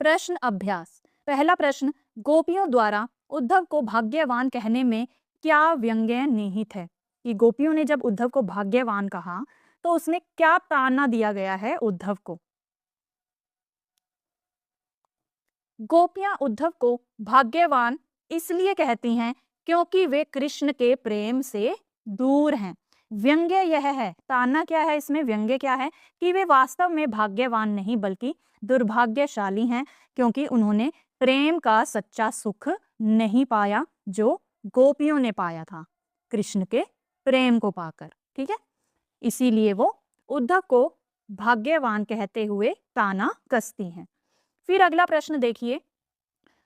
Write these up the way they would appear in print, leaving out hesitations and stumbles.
प्रश्न अभ्यास। पहला प्रश्न, गोपियों द्वारा उद्धव को भाग्यवान कहने में क्या व्यंग्य निहित है? कि गोपियों ने जब उद्धव को भाग्यवान कहा तो उसमें क्या ताना दिया गया है उद्धव को? गोपियां उद्धव को भाग्यवान इसलिए कहती हैं क्योंकि वे कृष्ण के प्रेम से दूर हैं। व्यंग्य यह है, ताना क्या है इसमें, व्यंग्य क्या है कि वे वास्तव में भाग्यवान नहीं बल्कि दुर्भाग्यशाली हैं क्योंकि उन्होंने प्रेम का सच्चा सुख नहीं पाया जो गोपियों ने पाया था कृष्ण के प्रेम को पाकर। ठीक है, इसीलिए वो उद्धव को भाग्यवान कहते हुए ताना कसती हैं। फिर अगला प्रश्न देखिए,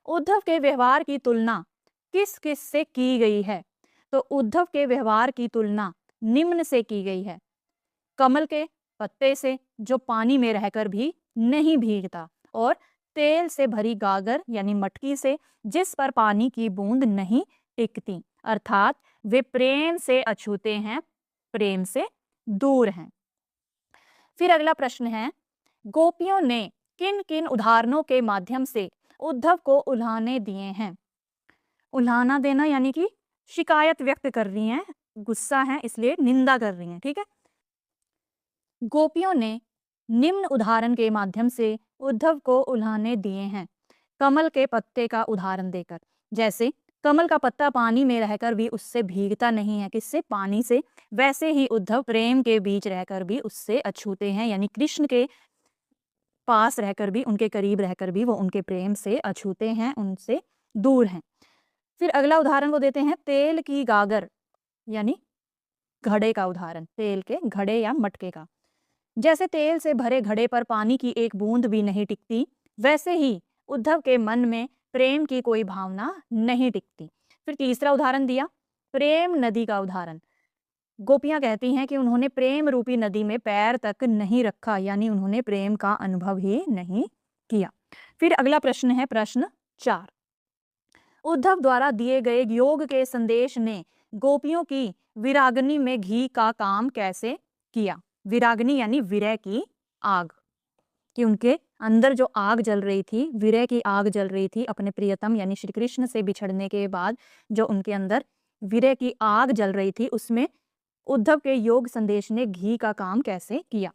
उद्धव के व्यवहार की तुलना किस किस से की गई है? तो उद्धव के व्यवहार की तुलना निम्न से की गई है। कमल के पत्ते से जो पानी में रहकर भी नहीं भीगता, और तेल से भरी गागर यानी मटकी से जिस पर पानी की बूंद नहीं टिकती, अर्थात वे प्रेम से अछूते हैं, प्रेम से दूर हैं। फिर अगला प्रश्न है, गोपियों ने किन किन उदाहरणों के माध्यम से उद्धव को उल्हाने दिए हैं? उल्हाना देना यानी कि शिकायत व्यक्त कर रही हैं, गुस्सा है इसलिए निंदा कर रही हैं। ठीक है, गोपियों ने निम्न उदाहरण के माध्यम से उद्धव को उल्हाने दिए हैं। कमल के पत्ते का उदाहरण देकर, जैसे कमल का पत्ता पानी में रहकर भी उससे भीगता नहीं है, किससे? पानी से। वैसे ही उद्धव प्रेम के बीच रहकर भी उससे अछूते हैं, यानी कृष्ण के पास रहकर भी, उनके करीब रहकर भी वो उनके प्रेम से अछूते हैं, उनसे दूर हैं। फिर अगला उदाहरण वो देते हैं तेल की गागर यानी घड़े का उदाहरण, तेल के घड़े या मटके का। जैसे तेल से भरे घड़े पर पानी की एक बूंद भी नहीं टिकती, वैसे ही उद्धव के मन में प्रेम की कोई भावना नहीं टिकती। फिर तीसरा उदाहरण दिया प्रेम नदी का उदाहरण। गोपियां कहती हैं कि उन्होंने प्रेम रूपी नदी में पैर तक नहीं रखा, यानी उन्होंने प्रेम का अनुभव ही नहीं किया। फिर अगला प्रश्न है प्रश्न 4, उद्धव द्वारा दिए गए योग के संदेश ने गोपियों की विरागनी में घी का काम कैसे किया? विरागनी यानी विरह की आग, कि उनके अंदर जो आग जल रही थी, विरह की आग जल रही थी अपने प्रियतम यानी श्री कृष्ण से बिछड़ने के बाद, जो उनके अंदर विरह की आग जल रही थी, उसमें उद्धव के योग संदेश ने घी का काम कैसे किया?